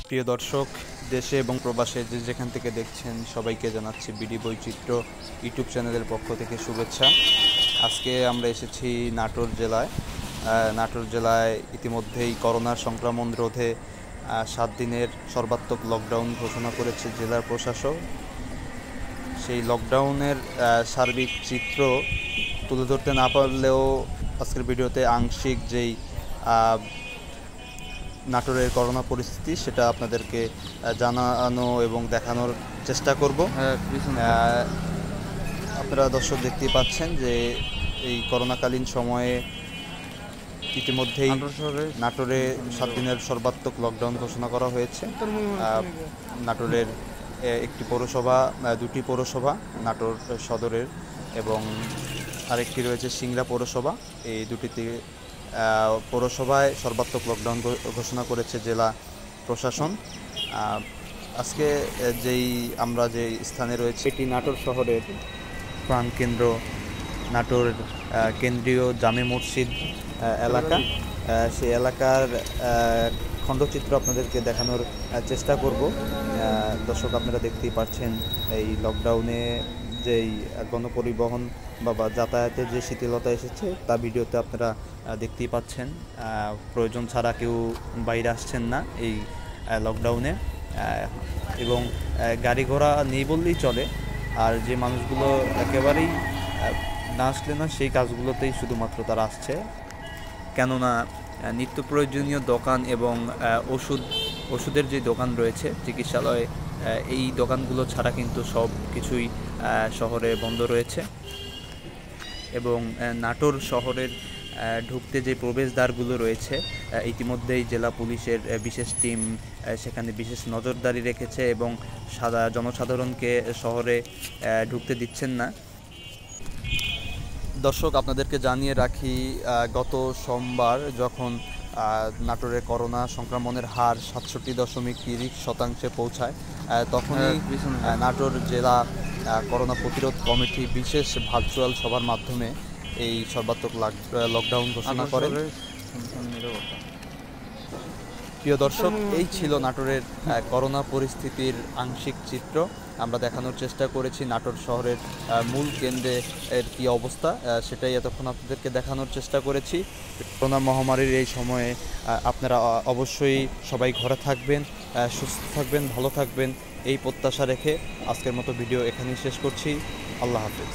প্রিয় দর্শক, দেশে এবং প্রবাসে যে যেখান থেকে দেখছেন সবাইকে জানাচ্ছি বিডি বৈচিত্র্য ইউটিউব চ্যানেলের পক্ষ থেকে শুভেচ্ছা। আজকে আমরা এসেছি নাটোর জেলায়। নাটোর জেলায় ইতিমধ্যেই করোনার সংক্রমণ রোধে 7 দিনের সর্বাত্মক লকডাউন ঘোষণা করেছে জেলার প্রশাসক। সেই লকডাউনের সার্বিক চিত্র তুলে ধরতে না পারলেও আজকের ভিডিওতে আংশিক যেই নাটোরের করোনা পরিস্থিতি সেটা আপনাদেরকে জানানো এবং দেখানোর চেষ্টা করব। আপনারা দর্শক দেখতেই পাচ্ছেন যে এই করোনাকালীন সময়ে ইতিমধ্যেই নাটোরে 7 দিনের সর্বাত্মক লকডাউন ঘোষণা করা হয়েছে। নাটোরের একটি পৌরসভা, দুটি পৌরসভা, নাটোর সদরের এবং আরেকটি রয়েছে সিংড়া পৌরসভা। এই দুটিতে পৌরসভায় সর্বাত্মক লকডাউন ঘোষণা করেছে জেলা প্রশাসন। আজকে আমরা যে স্থানে রয়েছে এটি নাটোর শহরের প্রাণকেন্দ্র, নাটোর কেন্দ্রীয় জামে মসজিদ এলাকা। সেই এলাকার খণ্ডচিত্র আপনাদেরকে দেখানোর চেষ্টা করব। দর্শক, আপনারা দেখতেই পাচ্ছেন এই লকডাউনে যেই গণপরিবহন বা যাতায়াতের যে শিথিলতা এসেছে তা ভিডিওতে আপনারা দেখতেই পাচ্ছেন। প্রয়োজন ছাড়া কেউ বাইরে আসছেন না এই লকডাউনে, এবং গাড়ি ঘোড়া নেই বললেই চলে। আর যে মানুষগুলো একেবারেই না আসলে না, সেই কাজগুলোতেই শুধুমাত্র তারা আসছে, কেননা নিত্য প্রয়োজনীয় দোকান এবং ওষুধের যে দোকান রয়েছে, চিকিৎসালয়, এই দোকানগুলো ছাড়া কিন্তু সব কিছুই শহরে বন্ধ রয়েছে। এবং নাটোর শহরের ঢুকতে যে প্রবেশদ্বারগুলো রয়েছে, ইতিমধ্যেই জেলা পুলিশের বিশেষ টিম সেখানে বিশেষ নজরদারি রেখেছে এবং জনসাধারণকে শহরে ঢুকতে দিচ্ছেন না। দর্শক, আপনাদেরকে জানিয়ে রাখি, গত সোমবার যখন নাটোরে করোনা সংক্রমণের হার 67.30% পৌঁছায়, তখনই নাটোর জেলা করোনা প্রতিরোধ কমিটি বিশেষ ভার্চুয়াল সভার মাধ্যমে এই সর্বাত্মক লকডাউন ঘোষণা করে। প্রিয় দর্শক, এই ছিল নাটোরের করোনা পরিস্থিতির আংশিক চিত্র। আমরা দেখানোর চেষ্টা করেছি নাটোর শহরের মূল কেন্দ্রে এর কী অবস্থা, সেটাই এতক্ষণ আপনাদেরকে দেখানোর চেষ্টা করেছি। করোনা মহামারীর এই সময়ে আপনারা অবশ্যই সবাই ঘরে থাকবেন, সুস্থ থাকবেন, ভালো থাকবেন, এই প্রত্যাশা রেখে আজকের মতো ভিডিও এখানেই শেষ করছি। আল্লাহ হাফেজ।